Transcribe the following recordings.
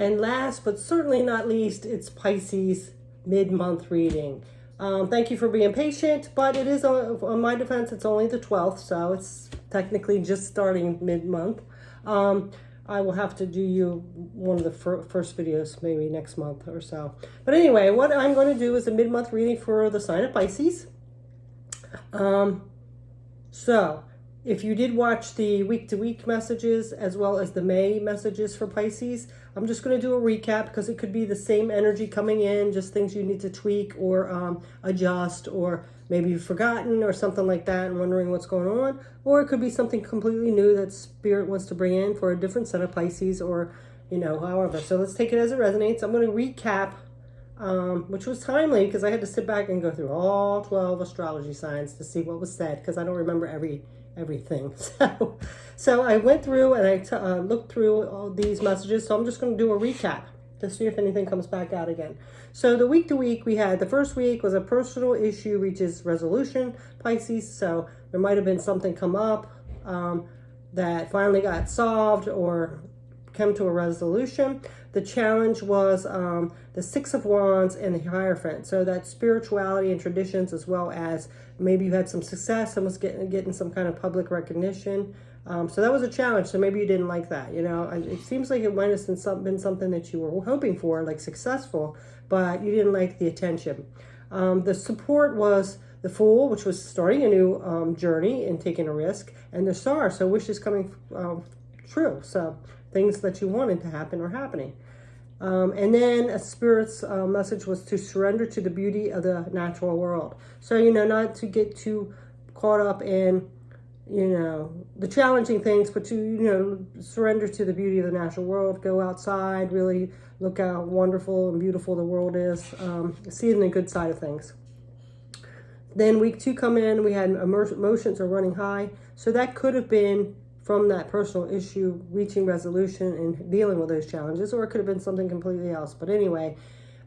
And last but certainly not least, it's Pisces mid-month reading. Thank you for being patient, but it is, on my defense, it's only the 12th, so it's technically just starting mid-month. I will have to do you one of the first videos maybe next month or so. But anyway, what I'm going to do is a mid-month reading for the sign of Pisces. So if you did watch the week-to-week messages as well as the May messages for Pisces, I'm just going to do a recap because it could be the same energy coming in, just things you need to tweak or adjust, or maybe you've forgotten or something like that and wondering what's going on. Or it could be something completely new that Spirit wants to bring in for a different set of Pisces, or, however. So let's take it as it resonates. I'm going to recap, which was timely because I had to sit back and go through all 12 astrology signs to see what was said, because I don't remember everything. So I went through and I looked through all these messages. So I'm just going to do a recap to see if anything comes back out again. So the week to week, we had the first week was a personal issue reaches resolution, Pisces. So there might have been something come up that finally got solved or come to a resolution. The challenge was the Six of Wands and the Hierophant. So that's spirituality and traditions, as well as maybe you had some success and was getting some kind of public recognition. So that was a challenge. So maybe you didn't like that. It seems like it might have been something that you were hoping for, like successful, but you didn't like the attention. The support was the Fool, which was starting a new journey and taking a risk, and the Star, so wishes coming true. So things that you wanted to happen are happening. And then a Spirit's message was to surrender to the beauty of the natural world. So, not to get too caught up in, the challenging things, but to, surrender to the beauty of the natural world. Go outside, really look how wonderful and beautiful the world is. See it in the good side of things. Then week 2 come in, we had emotions are running high. So that could have been from that personal issue, reaching resolution and dealing with those challenges, or it could have been something completely else. But anyway,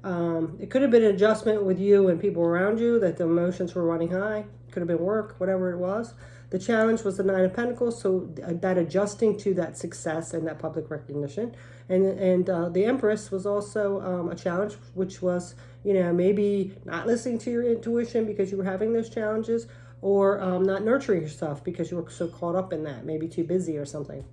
it could have been an adjustment with you and people around you, that the emotions were running high. Could have been work, whatever it was. The challenge was the Nine of Pentacles, so that adjusting to that success and that public recognition. And the Empress was also a challenge, which was, maybe not listening to your intuition because you were having those challenges, or not nurturing yourself because you were so caught up in that, maybe too busy or something.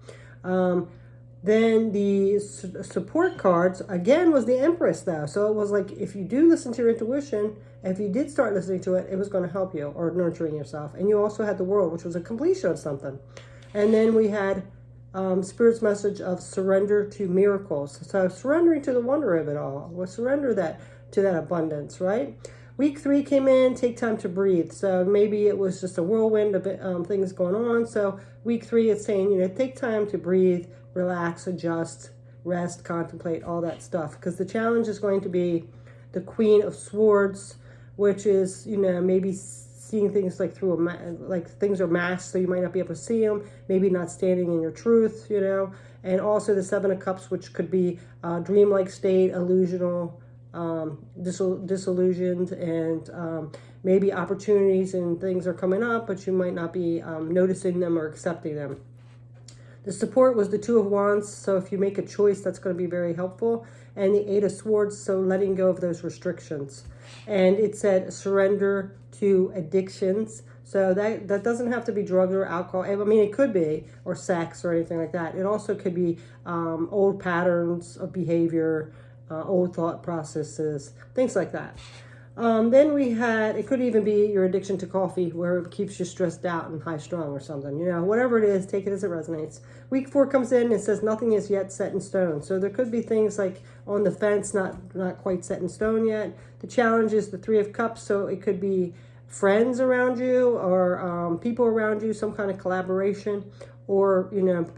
Then the support cards, again, was the Empress, though. So it was like, if you do listen to your intuition, if you did start listening to it, it was going to help you, or nurturing yourself. And you also had the World, which was a completion of something. And then we had Spirit's message of surrender to miracles. So surrendering to the wonder of it all, or surrender to that abundance, right? Week 3 came in, take time to breathe. So maybe it was just a whirlwind of things going on. So week 3 is saying, take time to breathe, relax, adjust, rest, contemplate, all that stuff. Because the challenge is going to be the Queen of Swords, which is, maybe seeing things like through like things are masked, so you might not be able to see them. Maybe not standing in your truth, And also the Seven of Cups, which could be dreamlike state, illusional, disillusioned, and maybe opportunities and things are coming up, but you might not be noticing them or accepting them. The support was the Two of Wands, so if you make a choice, that's going to be very helpful. And the Eight of Swords, so letting go of those restrictions. And it said surrender to addictions. So that doesn't have to be drugs or alcohol. I mean, it could be, or sex or anything like that. It also could be old patterns of behavior, old thought processes, things like that. Then we had, it could even be your addiction to coffee, where it keeps you stressed out and high strung or something. Whatever it is, take it as it resonates. Week 4 comes in and says nothing is yet set in stone. So there could be things like on the fence, not quite set in stone yet. The challenge is the Three of Cups, so it could be friends around you, or people around you, some kind of collaboration, or,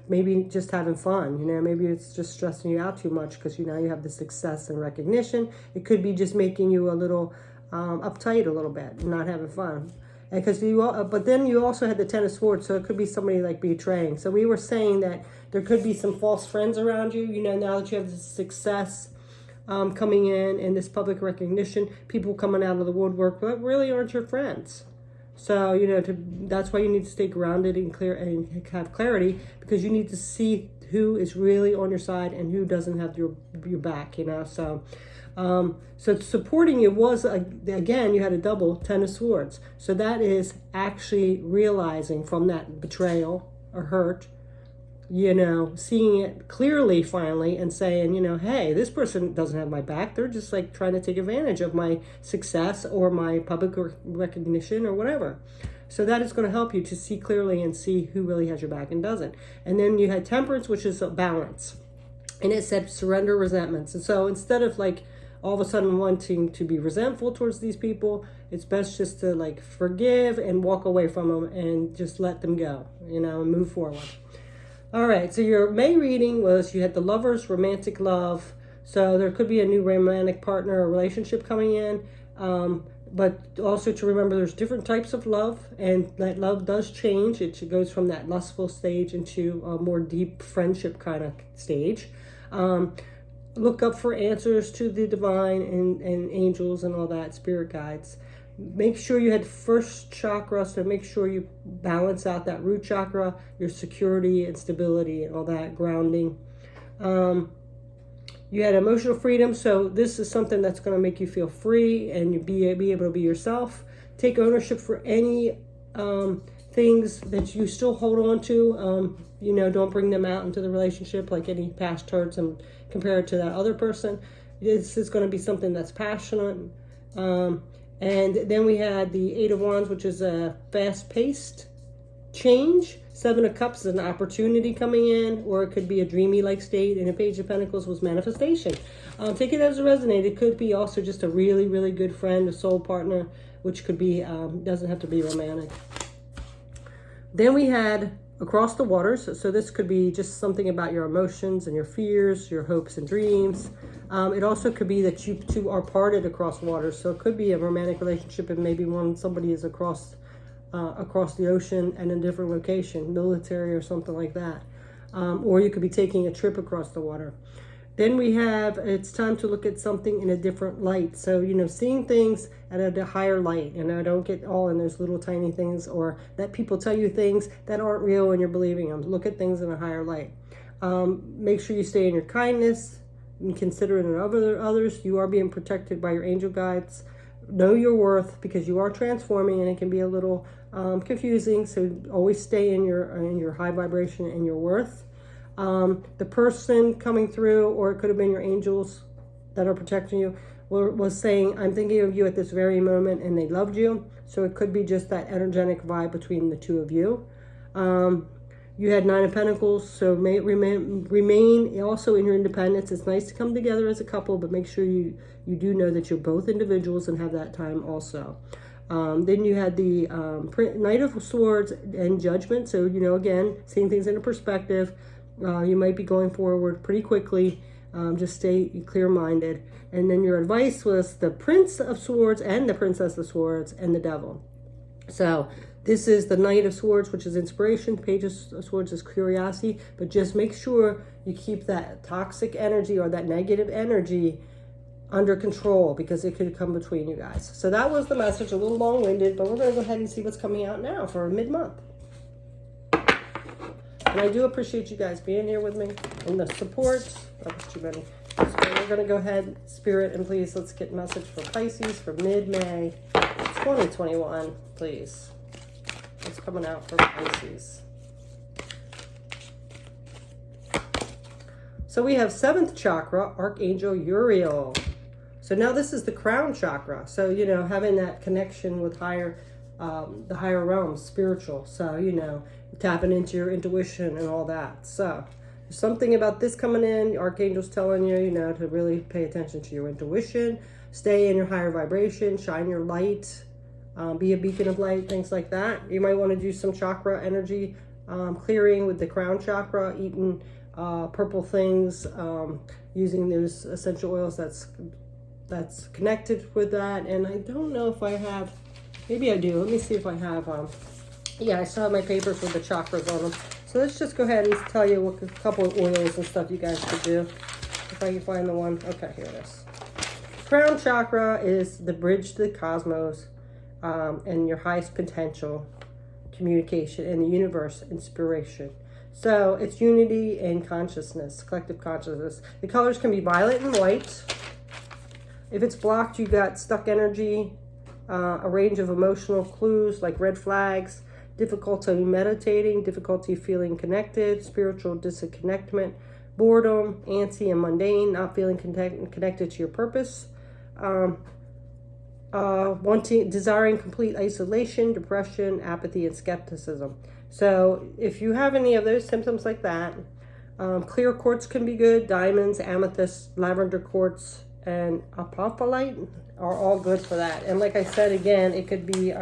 maybe just having fun. Maybe it's just stressing you out too much because, you have the success and recognition. It could be just making you a little uptight a little bit and not having fun. Because but then you also had the Ten of Swords, so it could be somebody like betraying. So we were saying that there could be some false friends around you, now that you have this success coming in and this public recognition, people coming out of the woodwork that really aren't your friends. So, that's why you need to stay grounded and clear and have clarity, because you need to see who is really on your side and who doesn't have your back, you know. So so supporting you was, again, you had a double Ten of Swords. So that is actually realizing from that betrayal or hurt, you know, seeing it clearly finally and saying, you know, hey, this person doesn't have my back. They're just like trying to take advantage of my success or my public recognition or whatever. So that is going to help you to see clearly and see who really has your back and doesn't. And then you had Temperance, which is a balance. And it said surrender resentments. And so instead of like all of a sudden wanting to be resentful towards these people, it's best just to like forgive and walk away from them and just let them go, you know, and move forward. All right, so your May reading was you had the Lovers, romantic love. So there could be a new romantic partner or relationship coming in. But also to remember there's different types of love, and that love does change. It goes from that lustful stage into a more deep friendship kind of stage. Look up for answers to the divine and angels and all that, spirit guides. Make sure you had first chakra, so make sure you balance out that root chakra, your security and stability and all that, grounding. You had emotional freedom, so this is something that's going to make you feel free and you be able to be yourself. Take ownership for any things that you still hold on to. You know, don't bring them out into the relationship, like any past hurts, and compare it to that other person. This is going to be something that's passionate. And then we had the Eight of Wands, which is a fast-paced change. Seven of Cups is an opportunity coming in, or it could be a dreamy-like state. And the Page of Pentacles was manifestation. Take it as it resonates. It could be also just a really, really good friend, a soul partner, which could be, doesn't have to be romantic. Then we had Across the Waters. So this could be just something about your emotions and your fears, your hopes and dreams. It also could be that you two are parted across waters. So it could be a romantic relationship, and maybe somebody is across the ocean and in a different location, military or something like that. Or you could be taking a trip across the water. Then we have, it's time to look at something in a different light. So, you know, seeing things at a higher light. And I don't get all in those little tiny things, or that people tell you things that aren't real and you're believing them. Look at things in a higher light. Make sure you stay in your kindness and considerate of others. You are being protected by your angel guides. Know your worth, because you are transforming and it can be a little confusing. So always stay in your high vibration and your worth. The person coming through, or it could have been your angels that are protecting you, was saying, I'm thinking of you at this very moment, and they loved you. So it could be just that energetic vibe between the two of you. You had Nine of Pentacles, so remain also in your independence. It's nice to come together as a couple, but make sure you do know that you're both individuals and have that time also. Then you had the Knight of Swords and Judgment. So, you know, again, seeing things in a perspective. You might be going forward pretty quickly. Just stay clear-minded. And then your advice was the Prince of Swords and the Princess of Swords and the Devil. So this is the Knight of Swords, which is inspiration. Page of Swords is curiosity. But just make sure you keep that toxic energy or that negative energy under control, because it could come between you guys. So that was the message, a little long-winded, but we're going to go ahead and see what's coming out now for mid-month. And I do appreciate you guys being here with me and the support. That was too many. So we're going to go ahead, Spirit, and please, let's get a message for Pisces for mid-May 2021, please. What's coming out for Pisces? So we have 7th chakra, Archangel Uriel. So now this is the crown chakra. So, you know, having that connection with the higher realms, spiritual. So, you know, tapping into your intuition and all that. So there's something about this coming in. The Archangel's telling you, you know, to really pay attention to your intuition, stay in your higher vibration, shine your light, be a beacon of light, things like that. You might want to do some chakra energy clearing with the crown chakra, eating purple things, using those essential oils that's connected with that. And I don't know if I have, maybe I do. Let me see if I have, yeah, I still have my papers with the chakras on them. So let's just go ahead and tell you what a couple of oils and stuff you guys could do. If I can find the one. Okay, here it is. Crown chakra is the bridge to the cosmos, and your highest potential, communication, and the universe, inspiration. So it's unity and consciousness, collective consciousness. The colors can be violet and white. If it's blocked, you got stuck energy, a range of emotional clues like red flags, difficulty meditating, difficulty feeling connected, spiritual disconnectment, boredom, antsy and mundane, not feeling connected to your purpose, desiring complete isolation, depression, apathy, and skepticism. So if you have any of those symptoms like that, clear quartz can be good. Diamonds, amethyst, lavender quartz, and apophyllite are all good for that. And like I said, again, it could be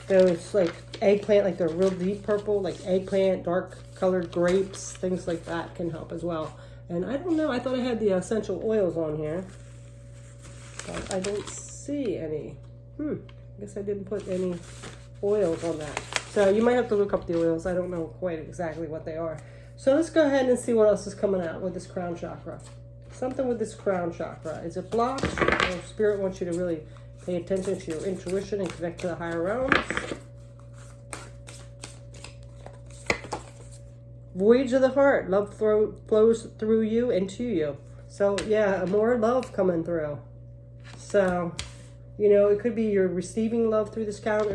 those like eggplant, like they're real deep purple, like eggplant, dark colored grapes, things like that can help as well. And I don't know, I thought I had the essential oils on here, but I don't see any. I guess I didn't put any oils on that. So you might have to look up the oils. I don't know quite exactly what they are. So let's go ahead and see what else is coming out with this crown chakra. Something with this crown chakra. Is it blocked? Or Spirit wants you to really pay attention to your intuition and connect to the higher realms. Voyage of the heart. Love flows through you and to you. So yeah, more love coming through. So, you know, it could be you're receiving love through this crown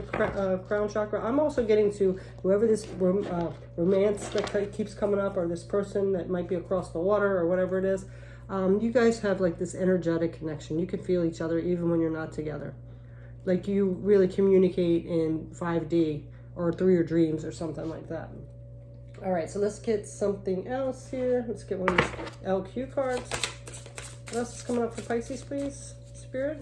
chakra. I'm also getting to whoever this romance that keeps coming up, or this person that might be across the water or whatever it is. You guys have like this energetic connection. You can feel each other even when you're not together. Like you really communicate in 5D or through your dreams or something like that. All right, so let's get something else here. Let's get one of these LQ cards. What else is coming up for Pisces, please, Spirit?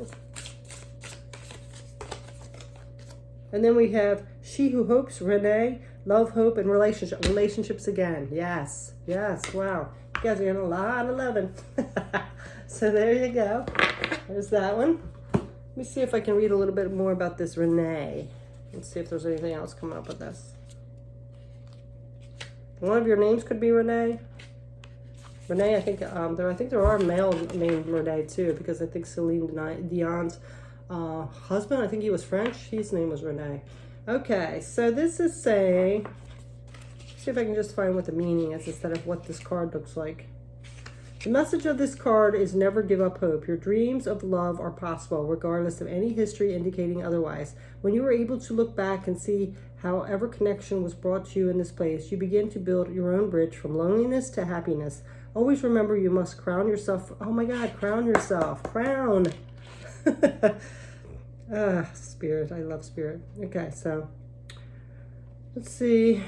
And then we have She Who Hopes, Renee, Love, Hope, and Relationships again. Yes, yes, wow. You guys are getting a lot of loving. So there you go. There's that one. Let me see if I can read a little bit more about this Renee. Let's see if there's anything else coming up with this. One of your names could be Renee. Renee, I think there are male named Renee too, because I think Celine Dion's husband, I think he was French. His name was Renee. Okay, so this is saying, see if I can just find what the meaning is instead of what this card looks like. The message of this card is never give up hope. Your dreams of love are possible, regardless of any history indicating otherwise. When you are able to look back and see however connection was brought to you in this place, you begin to build your own bridge from loneliness to happiness. Always remember you must crown yourself. Oh my God, crown yourself. Crown. Spirit. I love Spirit. Okay, so let's see.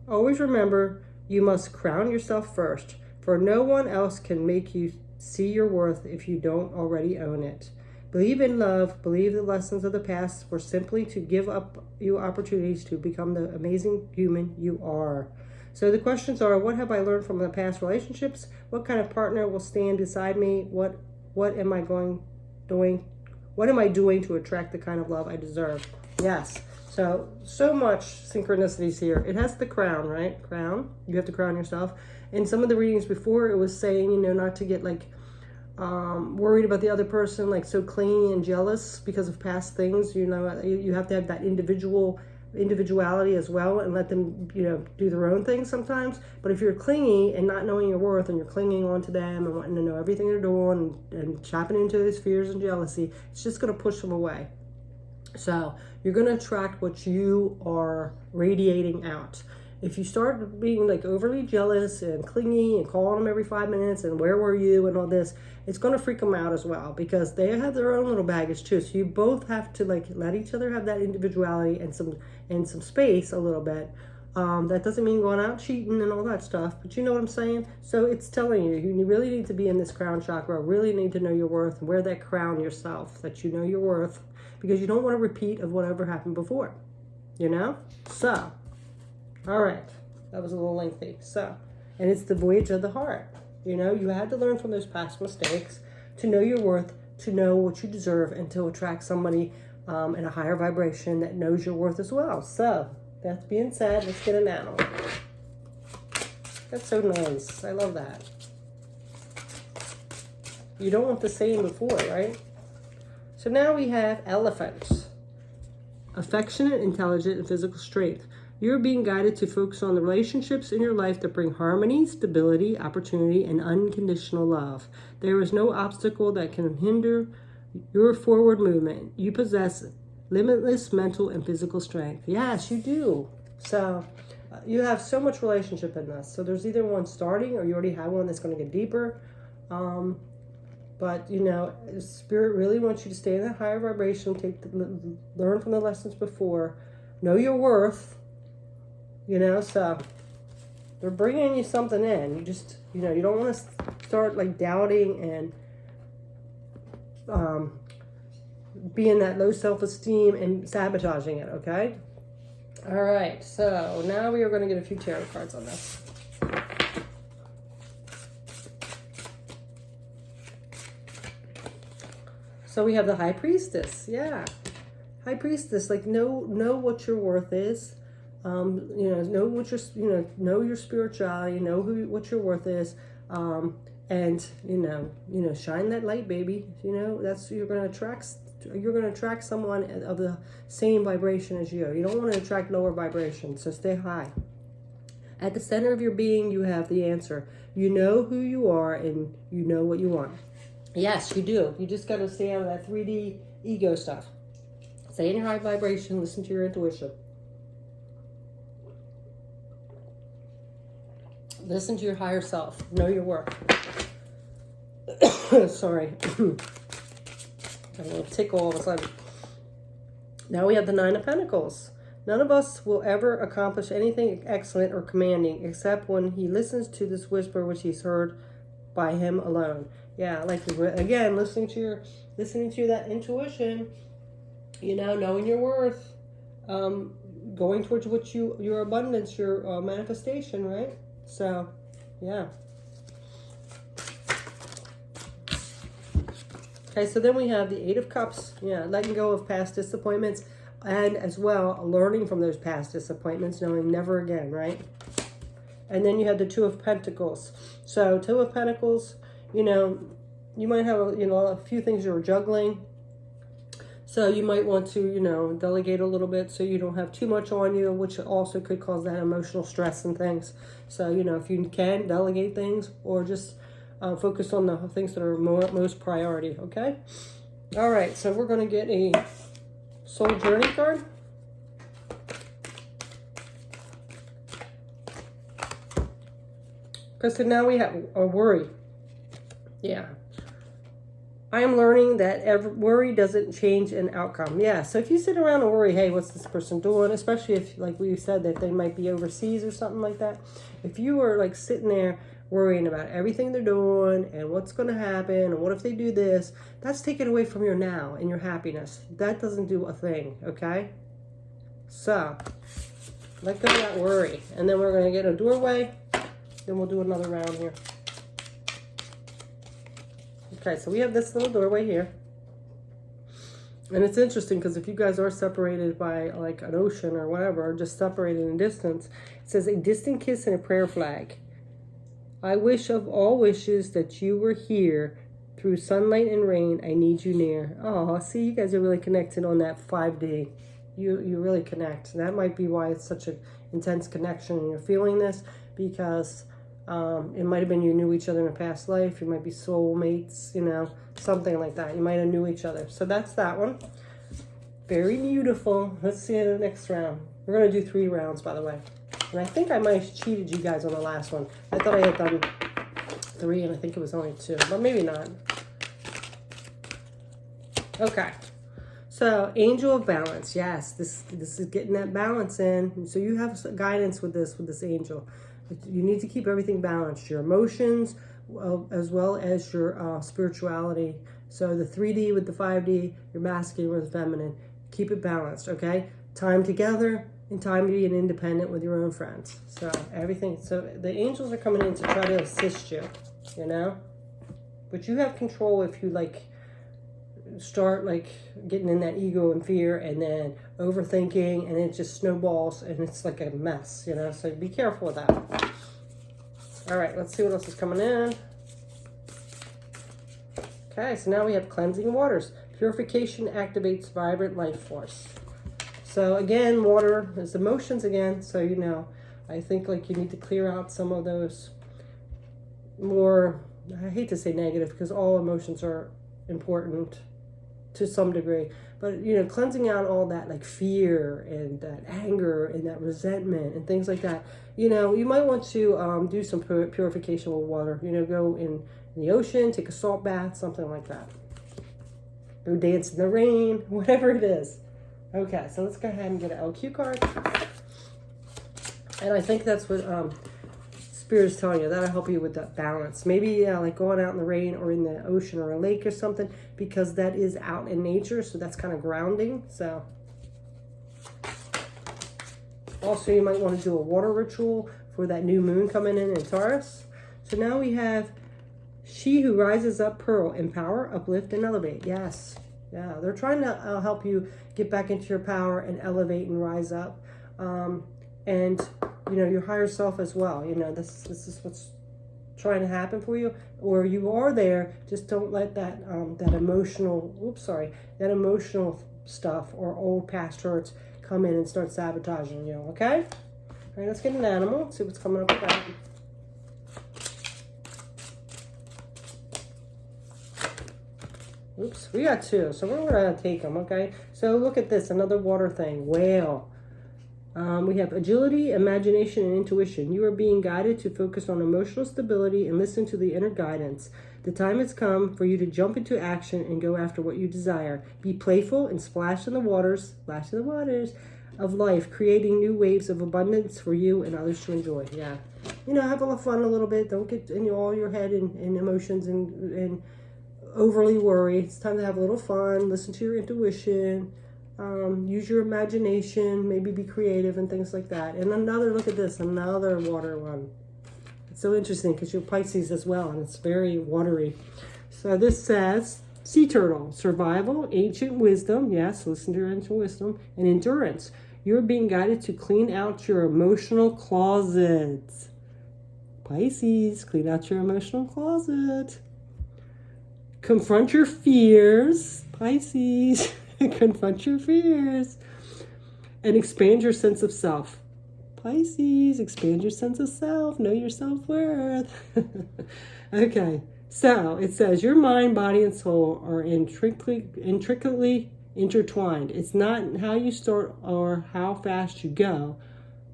Always remember you must crown yourself first, for no one else can make you see your worth if you don't already own it. Believe in love. Believe the lessons of the past were simply to give up you opportunities to become the amazing human you are. So the questions are, what have I learned from the past relationships? What kind of partner will stand beside me? What am I doing? What am I doing to attract the kind of love I deserve? Yes. So much synchronicities here. It has the crown, right? Crown. You have to crown yourself. In some of the readings before, it was saying, you know, not to get like worried about the other person, like so clingy and jealous because of past things. You know, you have to have that individuality as well, and let them, you know, do their own thing sometimes. But if you're clingy and not knowing your worth, and you're clinging on to them and wanting to know everything they're doing and chopping into those fears and jealousy, it's just going to push them away. So you're going to attract what you are radiating out. If you start being like overly jealous and clingy and calling them every 5 minutes and where were you and all this, it's going to freak them out as well, because they have their own little baggage too. So you both have to like let each other have that individuality and some space a little bit. That doesn't mean going out cheating and all that stuff, but you know what I'm saying? So it's telling you, you really need to be in this crown chakra, really need to know your worth and wear that crown yourself, that you know your worth, because you don't want a repeat of whatever happened before, you know? So, all right, that was a little lengthy. So, and it's the voyage of the heart. You know, you had to learn from those past mistakes to know your worth, to know what you deserve, and to attract somebody in a higher vibration that knows your worth as well. So, that being said, let's get an animal. That's so nice. I love that. You don't want the same before, right? So now we have elephants. Affectionate, intelligent, and physical strength. You're being guided to focus on the relationships in your life that bring harmony, stability, opportunity, and unconditional love. There is no obstacle that can hinder your forward movement. You possess limitless mental and physical strength. Yes, you do. So you have so much relationship in this. So there's either one starting or you already have one that's going to get deeper. But, you know, Spirit really wants you to stay in that higher vibration, learn from the lessons before, know your worth, you know, so they're bringing you something in. You just, you know, you don't want to start like doubting and being that low self-esteem and sabotaging it, okay? All right, so now we are going to get a few tarot cards on this. So we have the High Priestess. Yeah. High Priestess, like know what your worth is. You know what your, know your spirituality, know what your worth is. And you know, shine that light, baby. You know, that's, you're going to attract someone of the same vibration as you. You don't want to attract lower vibrations, so stay high. At the center of your being, you have the answer. You know who you are and you know what you want. Yes, you do. You just got to stay out of that 3D ego stuff. Stay in your high vibration. Listen to your intuition. Listen to your higher self. Know your worth. Sorry. Got a little tickle all of a sudden. Now we have the Nine of Pentacles. None of us will ever accomplish anything excellent or commanding except when he listens to this whisper which he's heard by him alone. Yeah, like, again, listening to that intuition, you know, knowing your worth, going towards what your abundance, your manifestation, right? So, yeah. Okay, so then we have the Eight of Cups. Yeah, letting go of past disappointments, and as well, learning from those past disappointments, knowing never again, right? And then you have the Two of Pentacles. So, Two of Pentacles, you know, you might have, a few things you're juggling. So you might want to, delegate a little bit so you don't have too much on you, which also could cause that emotional stress and things. So, if you can, delegate things or just focus on the things that are most priority, okay? All right, so we're going to get a Soul Journey card. Because so now we have a worry. Yeah. I am learning that worry doesn't change an outcome. Yeah, so if you sit around and worry, hey, what's this person doing? Especially if, like we said, that they might be overseas or something like that. If you are, like, sitting there worrying about everything they're doing and what's going to happen and what if they do this, that's taken away from your now and your happiness. That doesn't do a thing, okay? So, let go of that worry. And then we're going to get a doorway. Then we'll do another round here. Okay, so we have this little doorway here. And it's interesting because if you guys are separated by like an ocean or whatever, just separated in distance, it says a distant kiss and a prayer flag. I wish of all wishes that you were here. Through sunlight and rain, I need you near. Oh, see, you guys are really connected on that 5D. You really connect. And that might be why it's such an intense connection and you're feeling this, because it might have been you knew each other in a past life. You might be soulmates, something like that. You might have knew each other. So that's that one. Very beautiful. Let's see the next round. We're going to do 3 rounds, by the way. And I think I might have cheated you guys on the last one. I thought I had done 3, and I think it was only 2. But maybe not. Okay. So, Angel of Balance. Yes, this is getting that balance in. So you have guidance with this angel. You need to keep everything balanced. Your emotions, as well as your spirituality. So the 3D with the 5D, your masculine with the feminine. Keep it balanced, okay? Time together and time being independent with your own friends. So everything. So the angels are coming in to try to assist you, But you have control if you start getting in that ego and fear and then overthinking, and it just snowballs and it's like a mess, so be careful with that. All right, let's see what else is coming in. Okay, so now we have cleansing waters. Purification activates vibrant life force. So again, water is emotions again. So, you know, I think like you need to clear out some of those more, I hate to say negative because all emotions are important to some degree, but you know, cleansing out all that like fear and that anger and that resentment and things like that. You know, you might want to do some purification with water. You know, go in the ocean, take a salt bath, something like that. Go dance in the rain, whatever it is. Okay, so let's go ahead and get an LQ card. And I think that's what Spirit is telling you. That'll help you with that balance. Maybe like going out in the rain or in the ocean or a lake or something, because that is out in nature. So that's kind of grounding. So also you might want to do a water ritual for that new moon coming in Taurus. So now we have she who rises up, pearl, empower, uplift, and elevate. Yes. Yeah, they're trying to help you get back into your power and elevate and rise up. And you know, your higher self as well. You know, this is what's trying to happen for you, or you are there. Just don't let that that emotional stuff or old past hurts come in and start sabotaging you. Okay. All right, let's get an animal. Let's see what's coming up with that. Oops, we got two, so we're gonna take them. Okay. So look at this, another water thing. Whale. We have agility, imagination, and intuition. You are being guided to focus on emotional stability and listen to the inner guidance. The time has come for you to jump into action and go after what you desire. Be playful and splash in the waters of life, creating new waves of abundance for you and others to enjoy. Yeah. You know, have a little fun a little bit. Don't get in all your head and emotions and overly worry. It's time to have a little fun. Listen to your intuition. Use your imagination, maybe be creative and things like that. And another, look at this, another water one. It's so interesting because you're Pisces as well, and it's very watery. So this says, sea turtle, survival, ancient wisdom, yes, listen to your ancient wisdom, and endurance. You're being guided to clean out your emotional closet. Pisces, clean out your emotional closet. Confront your fears, Pisces. Confront your fears and expand your sense of self. Pisces, expand your sense of self. Know your self-worth. Okay, so it says your mind, body, and soul are intricately intertwined. It's not how you start or how fast you go,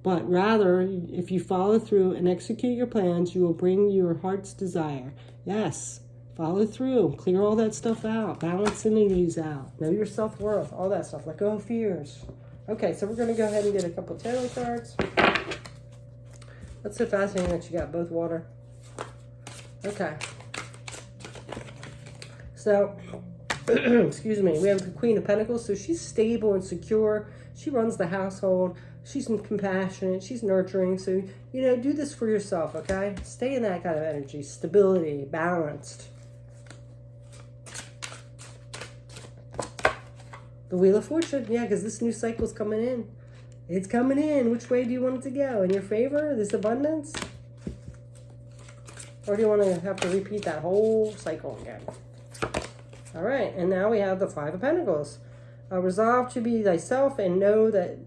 but rather if you follow through and execute your plans, you will bring your heart's desire. Yes. Follow through. Clear all that stuff out. Balance energies out. Know your self-worth. All that stuff. Let go of fears. Okay, so we're going to go ahead and get a couple tarot cards. That's so fascinating that you got both water. Okay. So, excuse me. We have the Queen of Pentacles. So she's stable and secure. She runs the household. She's compassionate. She's nurturing. So, you know, do this for yourself, okay? Stay in that kind of energy. Stability. Balanced. The Wheel of Fortune, yeah, because this new cycle's coming in. It's coming in. Which way do you want it to go? In your favor? This abundance? Or do you want to have to repeat that whole cycle again? All right, and now we have the Five of Pentacles. Resolve to be thyself and know that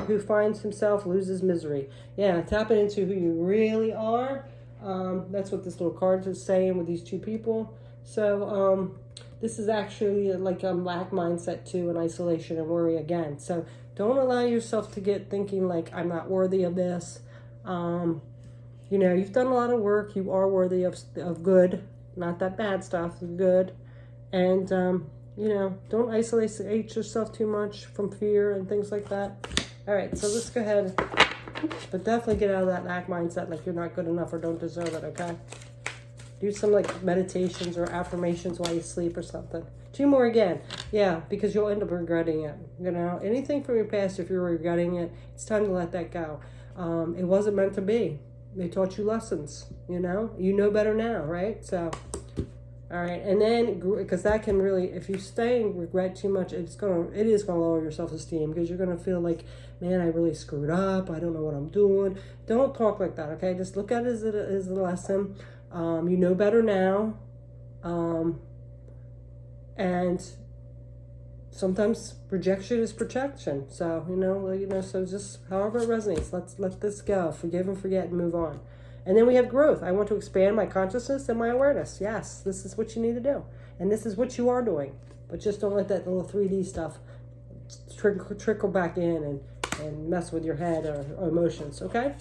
who finds himself loses misery. Yeah, tapping into who you really are. That's what this little card is saying with these two people. So, this is actually like a lack mindset too, and isolation and worry again. So don't allow yourself to get thinking like, I'm not worthy of this. You know, you've done a lot of work. You are worthy of good, not that bad stuff, good. And, you know, don't isolate yourself too much from fear and things like that. All right, so let's go ahead. But definitely get out of that lack mindset like you're not good enough or don't deserve it, okay? Do some like meditations or affirmations while you sleep or something. Two more again. Yeah, because you'll end up regretting it. You know, anything from your past, if you're regretting it, it's time to let that go. It wasn't meant to be. They taught you lessons, you know? You know better now, right? So, all right. And then, because that can really, if you stay and regret too much, it is going to lower your self-esteem because you're going to feel like, man, I really screwed up. I don't know what I'm doing. Don't talk like that, okay? Just look at it as a lesson. You know better now, and sometimes rejection is protection. So, so just however it resonates, let's let this go. Forgive and forget and move on. And then we have growth. I want to expand my consciousness and my awareness. Yes, this is what you need to do. And this is what you are doing. But just don't let that little 3D stuff trickle back in and mess with your head or emotions, okay?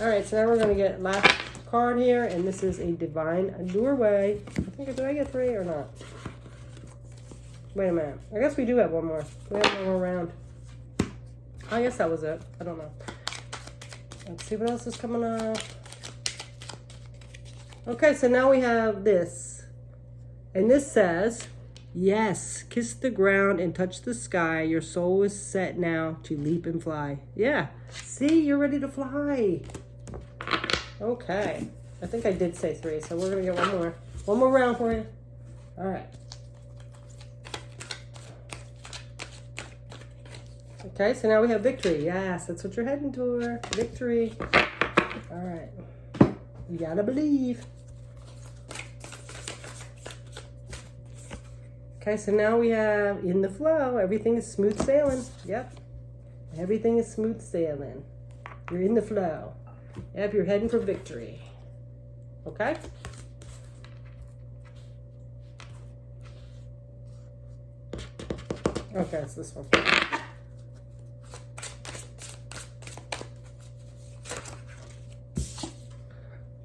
All right, so now we're going to get last card here, and this is a divine doorway. Did I get 3 or not? Wait a minute. I guess we do have one more. We have one more round. I guess that was it. I don't know. Let's see what else is coming up. Okay, so now we have this. And this says, yes, kiss the ground and touch the sky. Your soul is set now to leap and fly. Yeah. See, you're ready to fly. Okay. I think I did say 3, so we're going to get one more. One more round for you. All right. Okay, so now we have victory. Yes, that's what you're heading toward. Victory. All right. You gotta believe. Okay, so now we have in the flow. Everything is smooth sailing. Yep. Everything is smooth sailing. You're in the flow. Yep, you're heading for victory. Okay? Okay, it's this one.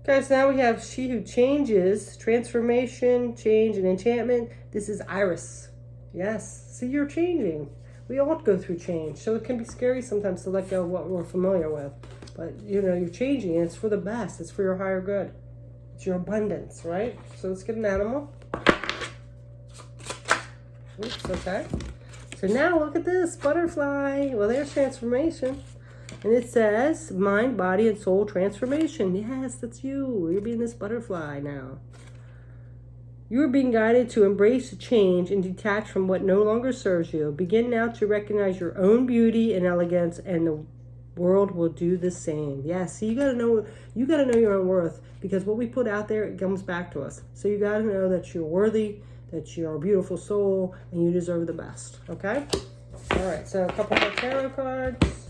Okay, so now we have she who changes, transformation, change, and enchantment. This is Iris. Yes, see, you're changing. We all go through change, so it can be scary sometimes to let go of what we're familiar with. But, you're changing, and it's for the best. It's for your higher good. It's your abundance, right? So let's get an animal. Oops, okay. So now look at this, butterfly. Well, there's transformation. And it says, mind, body, and soul transformation. Yes, that's you. You're being this butterfly now. You are being guided to embrace change and detach from what no longer serves you. Begin now to recognize your own beauty and elegance, and the world will do the same. Yeah, see, you gotta know your own worth, because what we put out there, it comes back to us. So you gotta know that you're worthy, that you're a beautiful soul, and you deserve the best. Okay? All right, so a couple more tarot cards.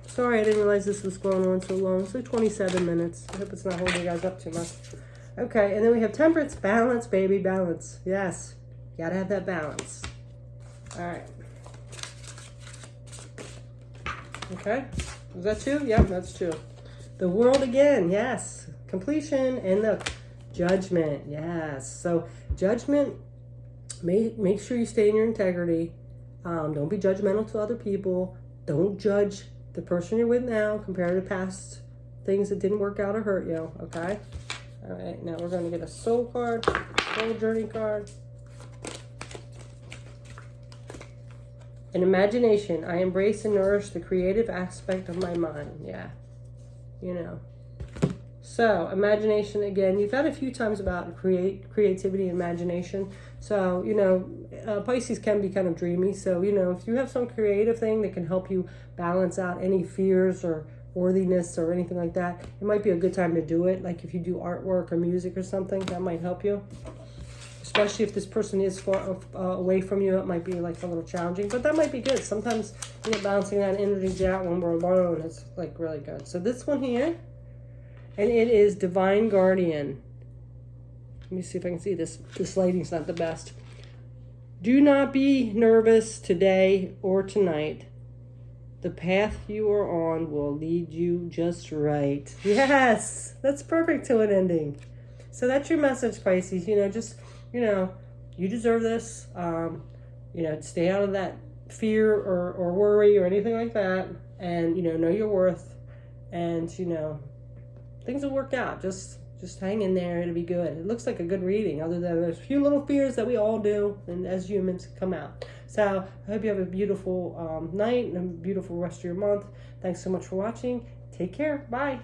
Sorry, I didn't realize this was going on so long. It's like 27 minutes. I hope it's not holding you guys up too much. Okay, and then we have temperance, balance, baby, balance. Yes, you gotta have that balance. All right. Okay, was that 2? Yep, that's 2. The world again, yes. Completion and the judgment, yes. So judgment, make sure you stay in your integrity. Don't be judgmental to other people. Don't judge the person you're with now compared to past things that didn't work out or hurt you, okay? All right, now we're going to get a soul card, soul journey card. An imagination. I embrace and nourish the creative aspect of my mind. Yeah, So, imagination, again, you've had a few times about creativity and imagination. So, Pisces can be kind of dreamy. So, if you have some creative thing that can help you balance out any fears or worthiness or anything like that, it might be a good time to do it. Like if you do artwork or music or something, that might help you. Especially if this person is far away from you, it might be like a little challenging. But that might be good. Sometimes, balancing that energy out when we're alone is like really good. So this one here, and it is Divine Guardian. Let me see if I can see this. This lighting's not the best. Do not be nervous today or tonight. The path you are on will lead you just right. Yes, that's perfect to an ending. So that's your message, Pisces. You deserve this. Stay out of that fear or worry or anything like that. And, know your worth. And, things will work out. Just hang in there. It'll be good. It looks like a good reading, other than there's a few little fears that we all do, and as humans come out. So I hope you have a beautiful night and a beautiful rest of your month. Thanks so much for watching. Take care. Bye.